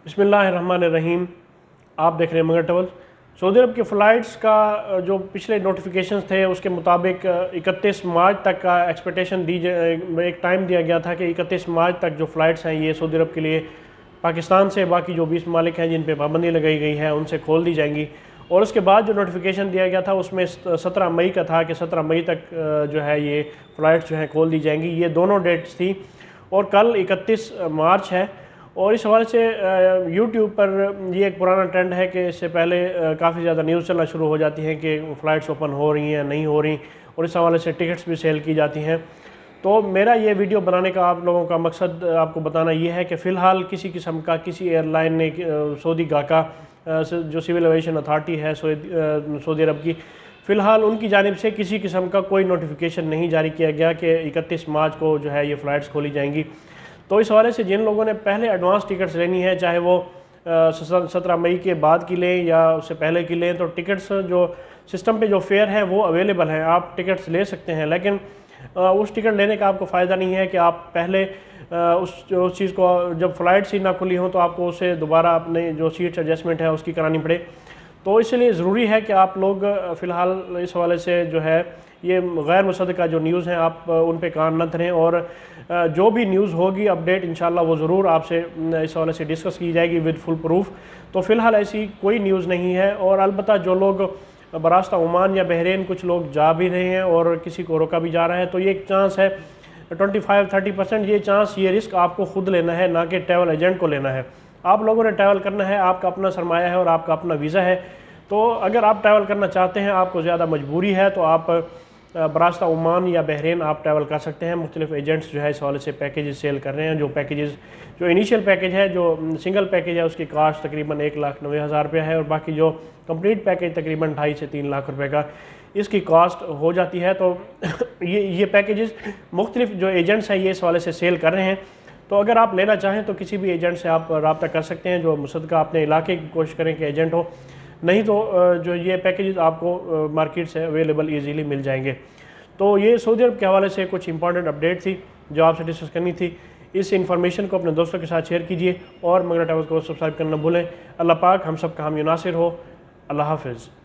बिस्मिल्लाहिर्रहमानिर्रहीम। आप देख रहे हैं मगर ट्रैवल। सऊदी अरब की फ़्लाइट्स का जो पिछले नोटिफिकेशंस थे उसके मुताबिक 31 मार्च तक का एक्सपेक्टेशन एक टाइम दिया गया था कि 31 मार्च तक जो फ़्लाइट्स हैं ये सऊदी अरब के लिए पाकिस्तान से बाकी जो 20 ममालिक हैं जिन पे पाबंदी लगाई गई है उनसे खोल दी जाएंगी। और उसके बाद जो नोटिफिकेशन दिया गया था उसमें 17 मई का था कि 17 मई तक जो है ये फ़्लाइट्स जो हैं खोल दी जाएंगी। ये दोनों डेट्स थी और कल 31 मार्च है। और इस हवाले से यूट्यूब पर ये एक पुराना ट्रेंड है कि इससे पहले काफ़ी ज़्यादा न्यूज़ चलना शुरू हो जाती हैं कि फ़्लाइट्स ओपन हो रही हैं नहीं हो रही, और इस हवाले से टिकट्स भी सेल की जाती हैं। तो मेरा ये वीडियो बनाने का आप लोगों का मकसद आपको बताना ये है कि फ़िलहाल किसी किस्म का किसी एयरलाइन ने सऊदी गाका जो सिविल एविएशन अथॉरिटी है सऊदी अरब की, फ़िलहाल उनकी जानिब से किसी किस्म का कोई नोटिफिकेशन नहीं जारी किया गया कि 31 मार्च को जो है ये फ़्लाइट्स खोली जाएंगी। तो इस हवाले से जिन लोगों ने पहले एडवांस टिकट्स लेनी है, चाहे वो 17 मई के बाद की लें या उससे पहले की लें, तो टिकट्स जो सिस्टम पे जो फेयर हैं वो अवेलेबल हैं, आप टिकट्स ले सकते हैं। लेकिन उस टिकट लेने का आपको फ़ायदा नहीं है कि आप पहले उस चीज़ को जब फ़्लाइट्स ही ना खुली हो तो आपको उसे दोबारा अपने जो सीट्स एडजस्टमेंट है उसकी करानी पड़े। तो इसलिए ज़रूरी है कि आप लोग फ़िलहाल इस हवाले से जो है ये गैर मुसद्दक़ा जो न्यूज़ हैं आप उन पे कान न धरें, और जो भी न्यूज़ होगी अपडेट इंशाल्लाह वो ज़रूर आपसे इस हवाले से डिस्कस की जाएगी विद फुल प्रूफ। तो फ़िलहाल ऐसी कोई न्यूज़ नहीं है। और अलबत्ता जो लोग बरास्ता ओमान या बहरीन कुछ लोग जा भी रहे हैं और किसी को रोका भी जा रहा है, तो ये एक चांस है 25-30%, ये चांस, ये रिस्क आपको खुद लेना है, ना कि ट्रैवल एजेंट को लेना है। आप लोगों ने ट्रैवल करना है, आपका अपना सरमाया है और आपका अपना वीज़ा है। तो अगर आप ट्रैवल करना चाहते हैं, आपको ज़्यादा मजबूरी है, तो आप बरास्ता ओमान या बहरीन आप ट्रैवल कर सकते हैं। मुख्तलिफ एजेंट्स जो है इस हवाले से पैकेजेस सेल कर रहे हैं। जो इनिशियल पैकेज है, जो सिंगल पैकेज है, उसकी कास्ट तकरीबन 1,90,000 रुपये है, और बाकी जो कंप्लीट पैकेज तकरीबन 2.5 से 3 लाख रुपए का इसकी कास्ट हो जाती है। तो ये पैकेजेस मुख्तलिफ जो एजेंट्स हैं ये इस वाले से सेल कर रहे हैं। तो अगर आप लेना चाहें तो किसी भी एजेंट से आप रब्ता कर सकते हैं जो मुसद्दक़ा अपने इलाके की कोशिश करें कि एजेंट हो, नहीं तो जो ये पैकेजेस आपको मार्केट से अवेलेबल ईजीली मिल जाएंगे। तो ये सऊदी अरब के हवाले से कुछ इंपॉर्टेंट अपडेट थी जो आपसे डिस्कस करनी थी। इस इन्फॉर्मेशन को अपने दोस्तों के साथ शेयर कीजिए और मगर ट्रैवल्स को सब्सक्राइब करना भूलें। अल्लाह पाक हम सब का हामी नासिर हो। अल्लाह हाफ़िज़।